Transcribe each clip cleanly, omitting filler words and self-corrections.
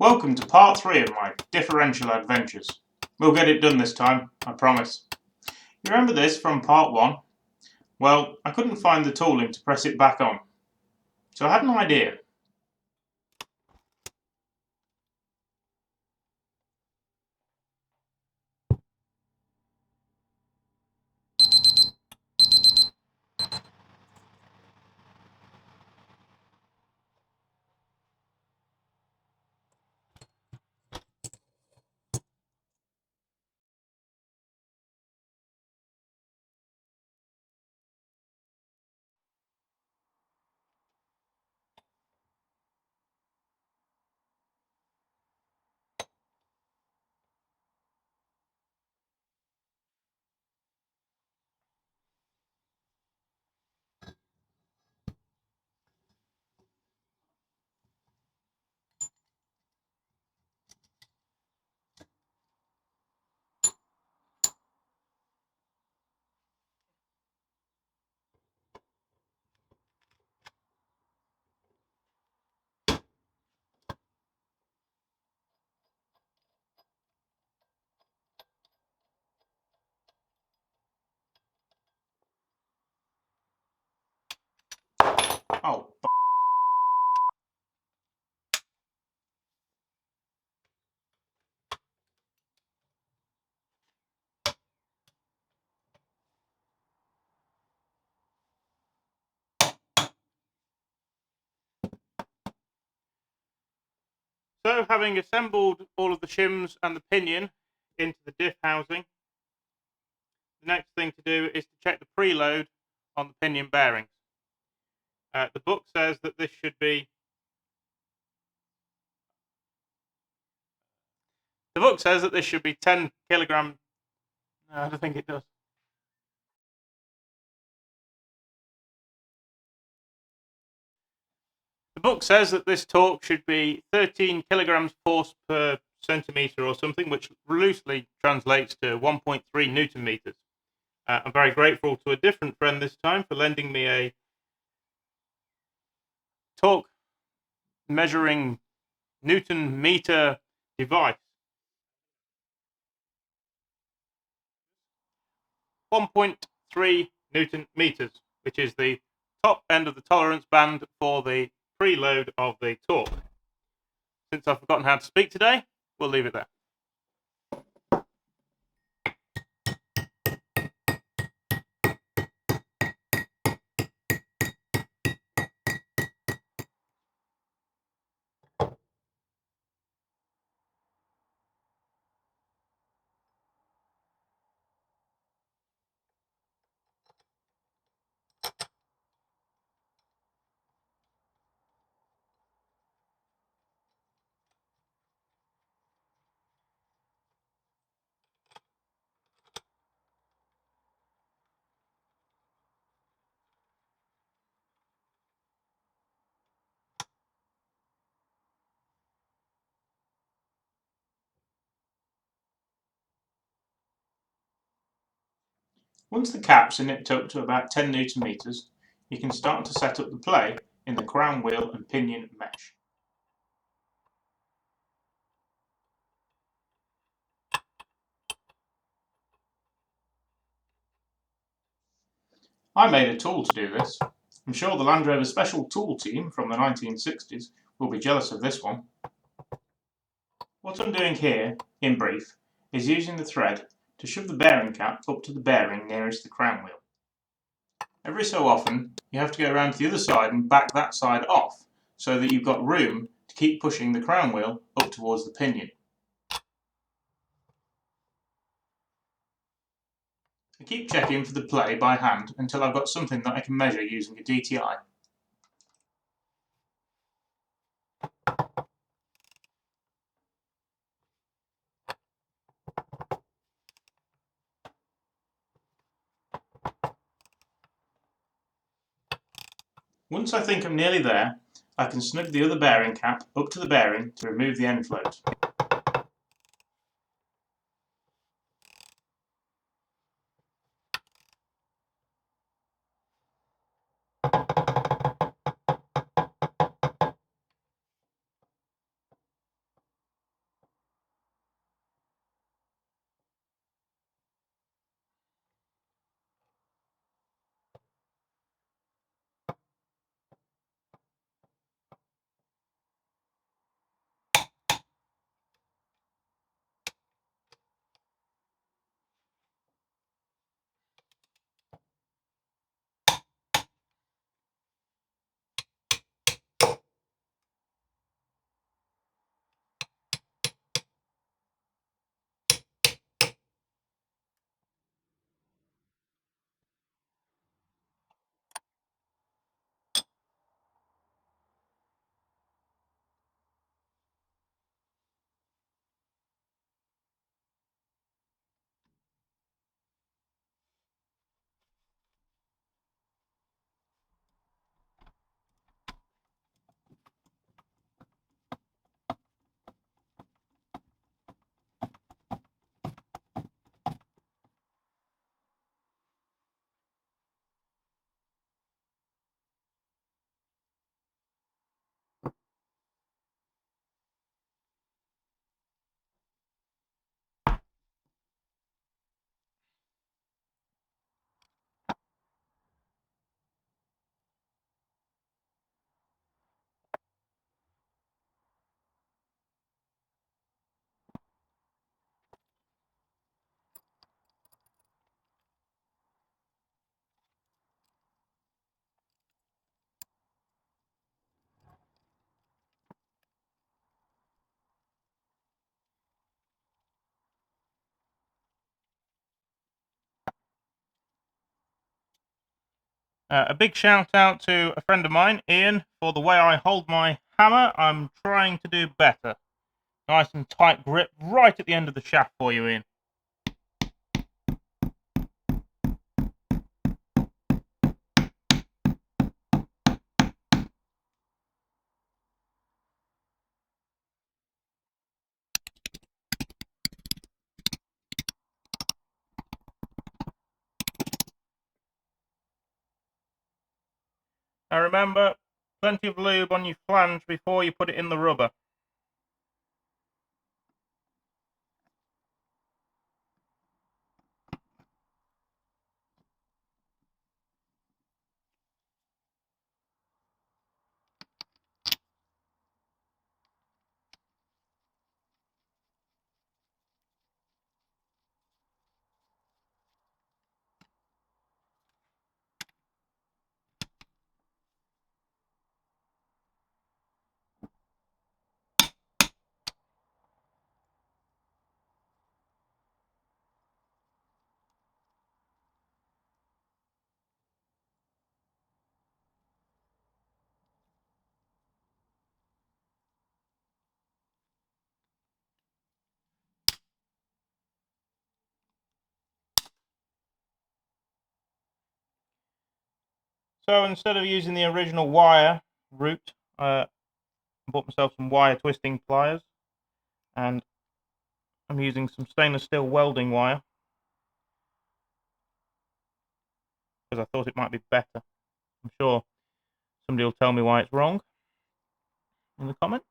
Welcome to part 3 of my differential adventures. We'll get it done this time, I promise. You remember this from part 1? Well, I couldn't find the tooling to press it back on, so I had an idea. Oh, So, having assembled all of the shims and the pinion into the diff housing, the next thing to do is to check the preload on the pinion bearings. The book says that this should be 10 kilograms. No, I don't think it does. The book says that this torque should be 13 kilograms force per centimeter or something, which loosely translates to 1.3 Newton meters. I'm very grateful to a different friend this time for lending me a torque measuring Newton meter device. 1.3 Newton meters, which is the top end of the tolerance band for the preload of the torque. Since I've forgotten how to speak today, we'll leave it there. Once the caps are nipped up to about 10 Newton meters, you can start to set up the play in the crown wheel and pinion mesh. I made a tool to do this. I'm sure the Land Rover special tool team from the 1960s will be jealous of this one. What I'm doing here, in brief, is using the thread to shove the bearing cap up to the bearing nearest the crown wheel. Every so often, you have to go around to the other side and back that side off, so that you've got room to keep pushing the crown wheel up towards the pinion. I keep checking for the play by hand until I've got something that I can measure using a DTI. Once I think I'm nearly there, I can snug the other bearing cap up to the bearing to remove the end float. A big shout out to a friend of mine, Ian, for the way I hold my hammer. I'm trying to do better. Nice and tight grip right at the end of the shaft for you, Ian. Now remember, plenty of lube on your flange before you put it in the rubber. So instead of using the original wire route, I bought myself some wire twisting pliers, and I'm using some stainless steel welding wire because I thought it might be better. I'm sure somebody will tell me why it's wrong in the comments.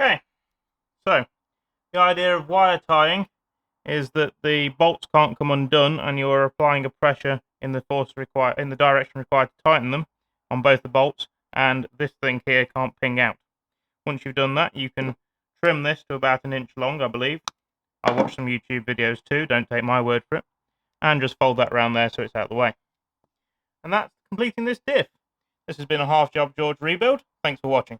Okay, so the idea of wire tying is that the bolts can't come undone, and you're applying a pressure in the force required, in the direction required to tighten them on both the bolts, and this thing here can't ping out. Once you've done that, you can trim this to about 1 inch long, I believe. I watched some YouTube videos too, don't take my word for it, and just fold that around there so it's out of the way. And that's completing this diff. This has been a half job George rebuild. Thanks for watching.